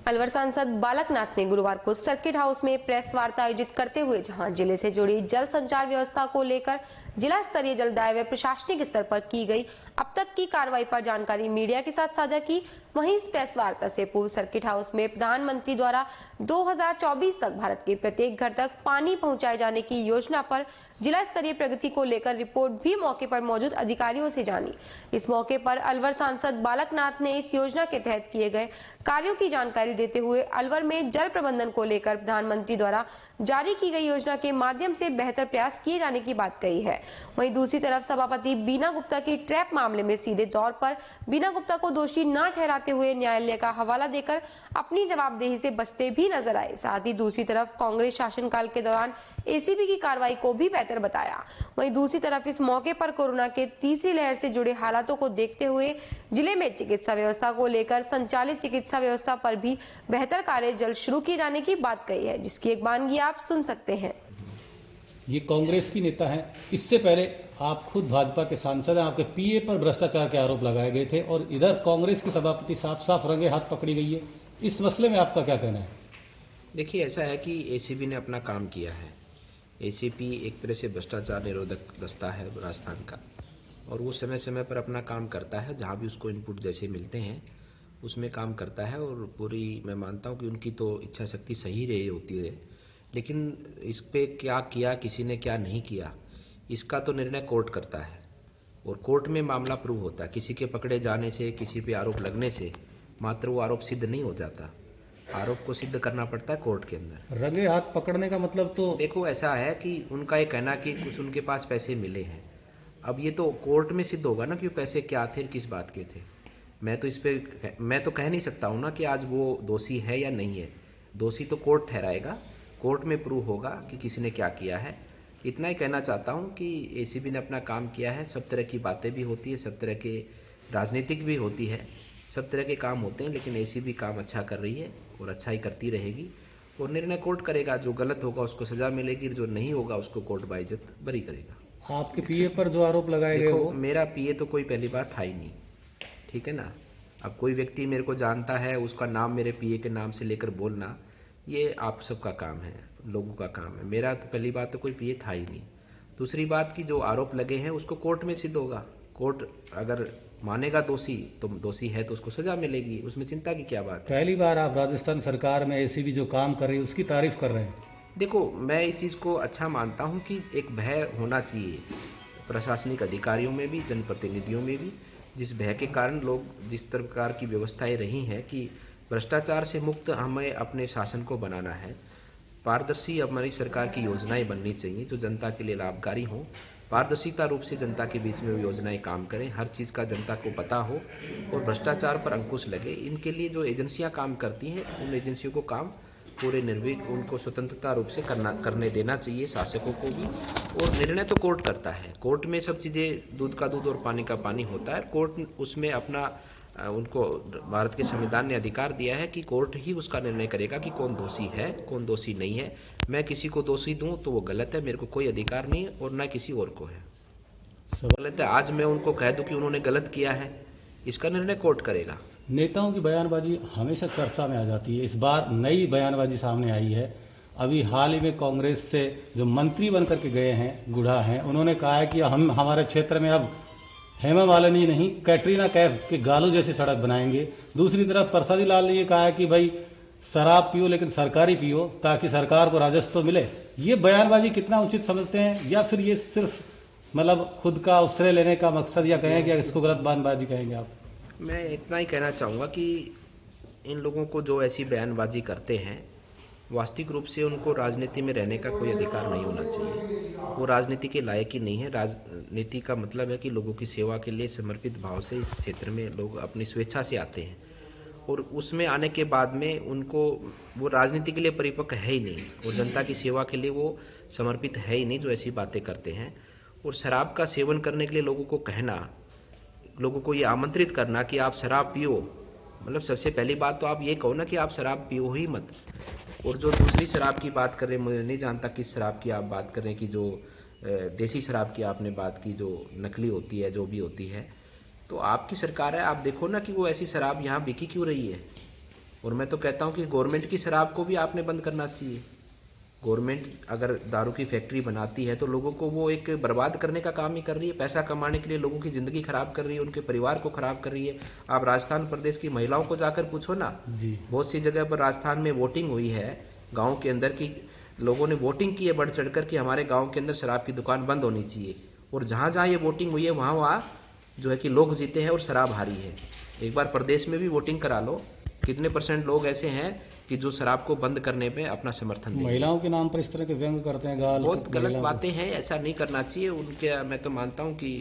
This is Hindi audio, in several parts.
अलवर सांसद बालक नाथ ने गुरुवार को सर्किट हाउस में प्रेस वार्ता आयोजित करते हुए जहां जिले से जुड़ी जल संचार व्यवस्था को लेकर जिला स्तरीय जलदाय व प्रशासनिक स्तर पर की गई अब तक की कार्रवाई पर जानकारी मीडिया के साथ साझा की। वहीं इस प्रेस वार्ता से पूर्व सर्किट हाउस में प्रधानमंत्री द्वारा 2024 तक भारत के प्रत्येक घर तक पानी पहुंचाए जाने की योजना पर जिला स्तरीय प्रगति को लेकर रिपोर्ट भी मौके पर मौजूद अधिकारियों से जानी। इस मौके पर अलवर सांसद बालक नाथ ने इस योजना के तहत किए गए कार्यों की जानकारी देते हुए अलवर में जल प्रबंधन को लेकर प्रधानमंत्री द्वारा जारी की गई योजना के माध्यम से बेहतर प्रयास किए जाने की बात कही है। वहीं दूसरी तरफ सभापति बीना गुप्ता की ट्रैप मामले में सीधे तौर पर बीना गुप्ता को दोषी न ठहराते हुए न्यायालय का हवाला देकर अपनी जवाबदेही से बचते भी नजर आए। साथ ही दूसरी तरफ कांग्रेस शासनकाल के दौरान एसीबी की कार्रवाई को भी बेहतर बताया। वहीं दूसरी तरफ इस मौके पर कोरोना के तीसरी लहर से जुड़े हालातों को देखते हुए जिले में चिकित्सा व्यवस्था को लेकर संचालित चिकित्सा व्यवस्था पर भी बेहतर कार्य जल्द शुरू किए जाने की बात कही है, जिसकी एक वानगी आप सुन सकते हैं। ये कांग्रेस की नेता हैं। इससे पहले आप खुद भाजपा के सांसद हैं। आपके पीए पर भ्रष्टाचार के आरोप लगाए गए थे और इधर कांग्रेस की सभापति साफ साफ रंगे हाथ पकड़ी गई है। इस मसले में आपका क्या कहना है? देखिए, ऐसा है कि एसीबी ने अपना काम किया है। एसीपी एक तरह से भ्रष्टाचार निरोधक दस्ता है राजस्थान का, और वो समय समय पर अपना काम करता है। जहाँ भी उसको इनपुट जैसे मिलते हैं उसमें काम करता है, और पूरी मैं मानता हूँ कि उनकी तो इच्छा शक्ति सही रही होती है। लेकिन इस पे क्या किया, किसी ने क्या नहीं किया, इसका तो निर्णय कोर्ट करता है, और कोर्ट में मामला प्रूव होता है। किसी के पकड़े जाने से, किसी पे आरोप लगने से मात्र वो आरोप सिद्ध नहीं हो जाता। आरोप को सिद्ध करना पड़ता है कोर्ट के अंदर। रंगे हाथ पकड़ने का मतलब तो देखो, ऐसा है कि उनका ये कहना कि कुछ उनके पास पैसे मिले हैं। अब ये तो कोर्ट में सिद्ध होगा ना कि पैसे क्या थे, किस बात के थे। मैं तो कह नहीं सकता हूं ना कि आज वो दोषी है या नहीं है। दोषी तो कोर्ट ठहराएगा, कोर्ट में प्रूव होगा कि किसी ने क्या किया है। इतना ही कहना चाहता हूं कि एसीबी ने अपना काम किया है। सब तरह की बातें भी होती है, सब तरह के राजनीतिक भी होती है, सब तरह के काम होते हैं, लेकिन एसीबी काम अच्छा कर रही है और अच्छा ही करती रहेगी। और निर्णय कोर्ट करेगा। जो गलत होगा उसको सजा मिलेगी, जो नहीं होगा उसको कोर्ट बाइज्जत बरी करेगा। आपके पीए पर जो आरोप लगाए गए वो मेरा पीए तो कोई पहली बार था ही नहीं, ठीक है ना। अब कोई व्यक्ति मेरे को जानता है, उसका नाम मेरे पीए के नाम से लेकर बोलना, ये आप सबका काम है, लोगों का काम है। मेरा तो पहली बात तो कोई पीए था ही नहीं। दूसरी बात कि जो आरोप लगे हैं उसको कोर्ट में सिद्ध होगा। कोर्ट अगर मानेगा दोषी तो दोषी है तो उसको सजा मिलेगी, उसमें चिंता की क्या बात है। पहली बार आप राजस्थान सरकार में एसीबी जो काम कर रही है उसकी तारीफ कर रहे हैं। देखो, मैं इस चीज़ को अच्छा मानता हूं कि एक भय होना चाहिए प्रशासनिक अधिकारियों में भी, जनप्रतिनिधियों में भी, जिस भय के कारण लोग जिस प्रकार की व्यवस्थाएं रही हैं कि भ्रष्टाचार से मुक्त हमें अपने शासन को बनाना है। पारदर्शी हमारी सरकार की योजनाएं बननी चाहिए जो जनता के लिए लाभकारी हों। पारदर्शिता रूप से जनता के बीच में वो योजनाएं काम करें, हर चीज़ का जनता को पता हो और भ्रष्टाचार पर अंकुश लगे। इनके लिए जो एजेंसियां काम करती हैं, उन एजेंसियों को काम पूरे निर्भीक, उनको स्वतंत्रता रूप से करने देना चाहिए, शासकों को भी। और निर्णय तो कोर्ट करता है। कोर्ट में सब चीज़ें दूध का दूध और पानी का पानी होता है। कोर्ट उसमें अपना उनको भारत के संविधान ने अधिकार दिया है कि कोर्ट ही उसका निर्णय करेगा कि कौन दोषी है, कौन दोषी नहीं है। मैं किसी को दोषी दूं तो वो गलत है, मेरे को कोई अधिकार नहीं है, और ना किसी और को है। गलत है। आज मैं उनको कह दूं कि उन्होंने गलत किया है, इसका निर्णय कोर्ट करेगा। नेताओं की बयानबाजी हमेशा चर्चा में आ जाती है। इस बार नई बयानबाजी सामने आई है। अभी हाल ही में कांग्रेस से जो मंत्री बनकर के गए हैं, गुढ़ा हैं, उन्होंने कहा है कि हम हमारे क्षेत्र में अब हेमा मालिनी नहीं, कैटरीना कैफ के गालों जैसी सड़क बनाएंगे। दूसरी तरफ परसादी लाल ने ये कहा है कि भाई शराब पियो लेकिन सरकारी पियो ताकि सरकार को राजस्व तो मिले। ये बयानबाजी कितना उचित समझते हैं, या फिर ये सिर्फ मतलब खुद का आश्रय लेने का मकसद, या कहेंगे या इसको गलत बयानबाजी कहेंगे आप? मैं इतना ही कहना चाहूँगा कि इन लोगों को जो ऐसी बयानबाजी करते हैं, वास्तविक रूप से उनको राजनीति में रहने का कोई अधिकार नहीं होना चाहिए। वो राजनीति के लायक ही नहीं है। राजनीति का मतलब है कि लोगों की सेवा के लिए समर्पित भाव से इस क्षेत्र में लोग अपनी स्वेच्छा से आते हैं, और उसमें आने के बाद में उनको वो राजनीति के लिए परिपक्व है ही नहीं, और जनता की सेवा के लिए वो समर्पित है ही नहीं जो ऐसी बातें करते हैं। और शराब का सेवन करने के लिए लोगों को कहना, लोगों को ये आमंत्रित करना कि आप शराब पियो, मतलब सबसे पहली बात तो आप ये कहो ना कि आप शराब पियो ही मत। और जो दूसरी शराब की बात कर रहे हैं, मुझे नहीं जानता किस शराब की आप बात कर रहे हैं, कि जो देसी शराब की आपने बात की, जो नकली होती है, जो भी होती है, तो आपकी सरकार है, आप देखो ना कि वो ऐसी शराब यहाँ बिकी क्यों रही है। और मैं तो कहता हूं कि गवर्नमेंट की शराब को भी आपने बंद करना चाहिए। गवर्नमेंट अगर दारू की फैक्ट्री बनाती है तो लोगों को वो एक बर्बाद करने का काम ही कर रही है, पैसा कमाने के लिए लोगों की जिंदगी खराब कर रही है, उनके परिवार को खराब कर रही है। आप राजस्थान प्रदेश की महिलाओं को जाकर पूछो ना, बहुत सी जगह पर राजस्थान में वोटिंग हुई है गांव के अंदर की, लोगों ने वोटिंग की है बढ़ चढ़कर कि हमारे गांव के अंदर शराब की दुकान बंद होनी चाहिए। और जहां जहां ये वोटिंग हुई है वहां वहां जो है कि लोग जीते हैं और शराब हारी है। एक बार प्रदेश में भी वोटिंग करा लो, कितने % लोग ऐसे हैं कि जो शराब को बंद करने पे अपना समर्थन देंगे। महिलाओं के नाम पर इस तरह के व्यंग करते हैं, गाल, बहुत गलत बातें हैं, ऐसा नहीं करना चाहिए। उनके मैं तो मानता हूं कि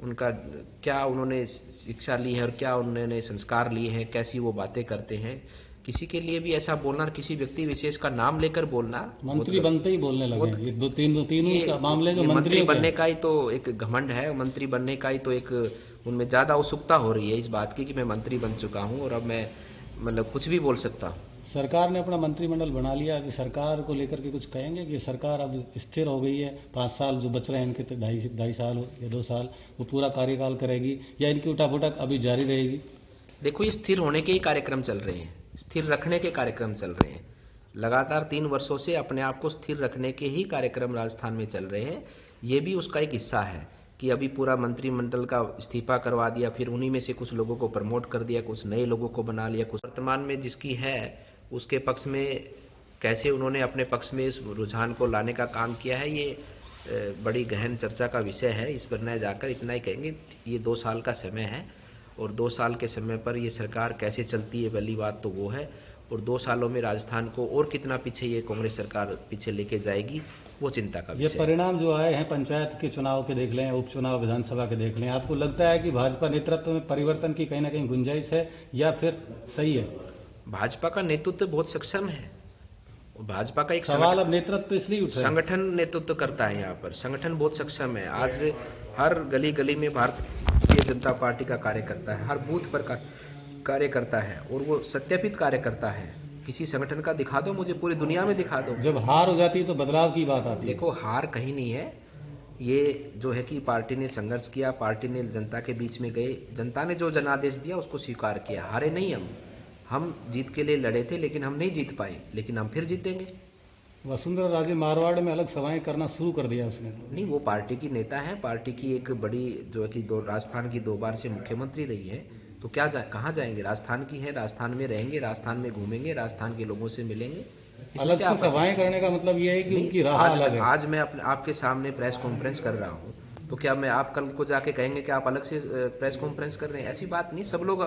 उनका क्या उन्होंने शिक्षा ली है और क्या उन्होंने संस्कार लिए हैं, कैसी वो बातें करते हैं। किसी के लिए भी ऐसा बोलना, किसी व्यक्ति विशेष का नाम लेकर बोलना, मंत्री बनते ही बोलने लगे हैं। ये तीनों मामले जो मंत्री बनने का ही तो एक घमंड है, मंत्री बनने का ही तो एक उनमें ज्यादा उत्सुकता हो रही है इस बात की कि मैं मंत्री बन चुका हूं और अब मैं मतलब कुछ भी बोल सकता हूं। सरकार ने अपना मंत्रिमंडल बना लिया, कि सरकार को लेकर के कुछ कहेंगे कि सरकार अब स्थिर हो गई है, 5 साल जो बच रहे हैं इनके, तो 2.5 साल या 2 साल वो पूरा कार्यकाल करेगी, या इनकी उठाफुटक अभी जारी रहेगी? देखो, ये स्थिर होने के ही कार्यक्रम चल रहे हैं, स्थिर रखने के कार्यक्रम चल रहे हैं। लगातार 3 वर्षों से अपने आप को स्थिर रखने के ही कार्यक्रम राजस्थान में चल रहे हैं। ये भी उसका एक हिस्सा है कि अभी पूरा मंत्रिमंडल का इस्तीफा करवा दिया, फिर उन्हीं में से कुछ लोगों को प्रमोट कर दिया, कुछ नए लोगों को बना लिया, कुछ वर्तमान में जिसकी है उसके पक्ष में कैसे उन्होंने अपने पक्ष में इस रुझान को लाने का काम किया है, ये बड़ी गहन चर्चा का विषय है। इस पर न जाकर इतना ही कहेंगे, ये 2 साल का समय है और 2 साल के समय पर ये सरकार कैसे चलती है पहली बात तो वो है, और 2 सालों में राजस्थान को और कितना पीछे ये कांग्रेस सरकार पीछे लेके जाएगी वो चिंता का विषय। ये परिणाम जो आए हैं पंचायत के चुनाव के देख लें, उपचुनाव विधानसभा के देख लें, आपको लगता है कि भाजपा नेतृत्व में परिवर्तन की कहीं ना कहीं गुंजाइश है या फिर सही है? भाजपा का नेतृत्व बहुत सक्षम है। भाजपा का एक सवाल अब नेतृत्व इसलिए उठ रहा है, संगठन नेतृत्व करता है। यहाँ पर संगठन बहुत सक्षम है। आज हर गली गली में भारतीय जनता पार्टी का कार्यकर्ता है, हर बूथ पर कार्य करता है और वो सत्यापित कार्य करता है। किसी संगठन का दिखा दो मुझे, पूरी दुनिया में दिखा दो। जब हार हो जाती है तो बदलाव की बात आती है। देखो, हार कहीं नहीं है। ये जो है कि पार्टी ने संघर्ष किया, पार्टी ने जनता के बीच में गए, जनता ने जो जनादेश दिया उसको स्वीकार किया। हारे नहीं हम जीत के लिए लड़े थे लेकिन हम नहीं जीत पाए, लेकिन हम फिर जीतेंगे। वसुंधरा राजे मारवाड़ में अलग सभाएं करना शुरू कर दिया उसने। नहीं, वो पार्टी की नेता है, पार्टी की एक बड़ी जो है कि राजस्थान की 2 बार से मुख्यमंत्री रही है, तो क्या कहाँ जाएंगे? राजस्थान की है, राजस्थान में रहेंगे, राजस्थान में घूमेंगे, राजस्थान के लोगों से मिलेंगे। अलग से सभाएं करने का मतलब ये है कि उनकी राह अलग है। आज मैं आपके सामने प्रेस कॉन्फ्रेंस कर रहा हूँ, तो क्या मैं आप कल को जाके कहेंगे कि आप अलग से प्रेस कॉन्फ्रेंस कर रहे हैं? ऐसी बात नहीं। सब लोग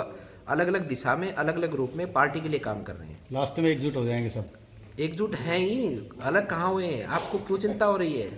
अलग अलग दिशा में, अलग अलग रूप में पार्टी के लिए काम कर रहे हैं। लास्ट में एकजुट हो जाएंगे सब। एकजुट है ही, अलग कहाँ हुए हैं? आपको क्यों चिंता हो रही है?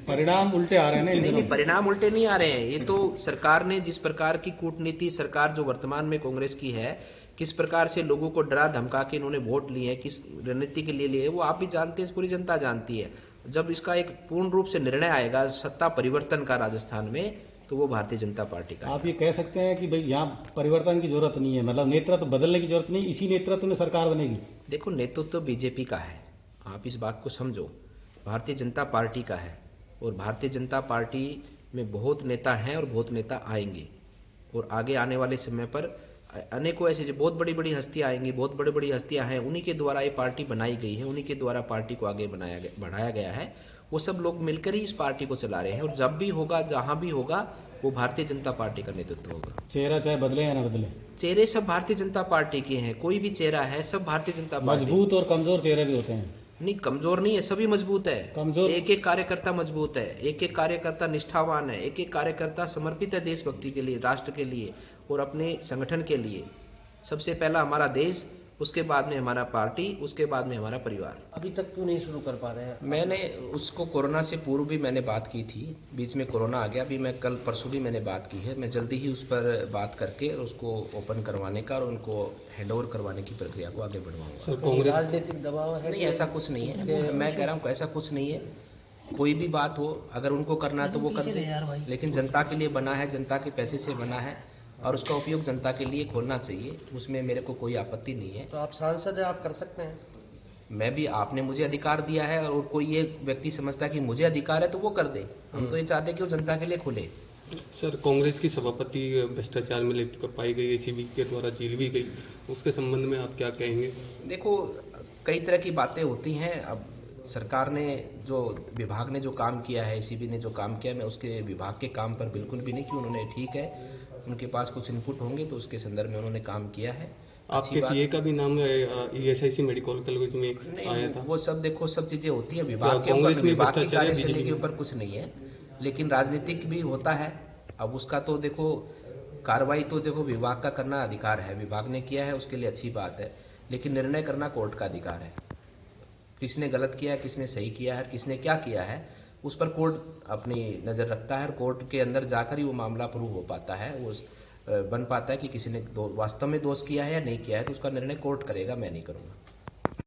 परिणाम उल्टे आ रहे हैं। नहीं, परिणाम उल्टे नहीं आ रहे हैं। ये तो सरकार ने जिस प्रकार की कूटनीति, सरकार जो वर्तमान में कांग्रेस की है, किस प्रकार से लोगों को डरा धमका के इन्होंने वोट लिए हैं, किस रणनीति के लिए लिए, वो आप भी जानते हैं, पूरी जनता जानती है। जब इसका एक पूर्ण रूप से निर्णय आएगा सत्ता परिवर्तन का राजस्थान में, तो वो भारतीय जनता पार्टी का। आप ये कह सकते हैं कि भाई यहाँ परिवर्तन की जरूरत नहीं है, मतलब नेतृत्व बदलने की जरूरत नहीं, इसी नेतृत्व में सरकार बनेगी। देखो, नेतृत्व तो बीजेपी का है, आप इस बात को समझो। भारतीय जनता पार्टी का है और भारतीय जनता पार्टी में बहुत नेता हैं और बहुत नेता आएंगे, और आगे आने वाले समय पर अनेकों ऐसे जो बहुत बड़ी बड़ी हस्तियां आएंगी, बहुत बड़ी बड़ी हस्तियां हैं, उन्हीं के द्वारा ये पार्टी बनाई गई है, उन्हीं के द्वारा पार्टी को आगे बढ़ाया गया है। वो सब लोग मिलकर ही इस पार्टी को चला रहे हैं, और जब भी होगा, जहां भी होगा, वो भारतीय जनता पार्टी का नेतृत्व होगा। चेहरा चाहे बदले या ना बदले, चेहरे सब भारतीय जनता पार्टी के हैं। कोई भी चेहरा है, सब भारतीय जनता पार्टी। मजबूत और कमजोर चेहरे भी होते हैं। नहीं, कमजोर नहीं है, सभी मजबूत है। कमजोर एक एक कार्यकर्ता मजबूत है, एक एक कार्यकर्ता निष्ठावान है, एक एक कार्यकर्ता समर्पित है देशभक्ति के लिए, राष्ट्र के लिए और अपने संगठन के लिए। सबसे पहला हमारा देश, उसके बाद में हमारा पार्टी, उसके बाद में हमारा परिवार। अभी तक क्यों नहीं शुरू कर पा रहे हैं? मैंने उसको कोरोना से पूर्व भी मैंने बात की थी, बीच में कोरोना आ गया। अभी मैं कल परसों भी मैंने बात की है। मैं जल्दी ही उस पर बात करके उसको ओपन करवाने का और उनको हैंडओवर करवाने की प्रक्रिया को आगे बढ़वाऊंगा। राजनीतिक दबाव है? नहीं, ऐसा कुछ नहीं है। मैं कह रहा हूँ ऐसा कुछ नहीं है। कोई भी बात हो, अगर उनको करना है तो वो कर दे, लेकिन जनता के लिए बना है, जनता के पैसे से बना है और उसका उपयोग जनता के लिए खोलना चाहिए, उसमें मेरे को कोई आपत्ति नहीं है। तो आप सांसद हैं, आप कर सकते हैं। मैं भी, आपने मुझे अधिकार दिया है और कोई ये व्यक्ति समझता है कि मुझे अधिकार है तो वो कर दे। हम तो ये चाहते हैं कि वो जनता के लिए खुले। सर, कांग्रेस की सभापति भ्रष्टाचार में लिप्त पाई गई, एसीबी के द्वारा जेल भी गई, उसके संबंध में आप क्या कहेंगे? देखो, कई तरह की बातें होती हैं। अब सरकार ने जो विभाग ने जो काम किया है, एसीबी ने जो काम किया है, मैं उसके विभाग के काम पर बिल्कुल भी नहीं कि उन्होंने ठीक है, उनके पास कुछ इनपुट होंगे तो उसके संदर्भ में उन्होंने काम किया है। आपके पीए का भी नाम ईएसआईसी मेडिकल कॉलेज में आया था। वो सब देखो, सब चीजें होती है विभाग के कांग्रेस ऊपर, में विभाग की भ्रष्टाचार है, कार्यशैली बीजेपी के में? ऊपर कुछ नहीं है, लेकिन राजनीतिक भी होता है। अब उसका तो देखो, कार्रवाई तो देखो विभाग का करना अधिकार है, विभाग ने किया है उसके लिए अच्छी बात है, लेकिन निर्णय करना कोर्ट का अधिकार है। किसने गलत किया है, किसने सही किया है, किसने क्या किया है, उस पर कोर्ट अपनी नजर रखता है और कोर्ट के अंदर जाकर ही वो मामला प्रूव हो पाता है, वो बन पाता है कि किसी ने वास्तव में दोष किया है या नहीं किया है, तो उसका निर्णय कोर्ट करेगा, मैं नहीं करूंगा।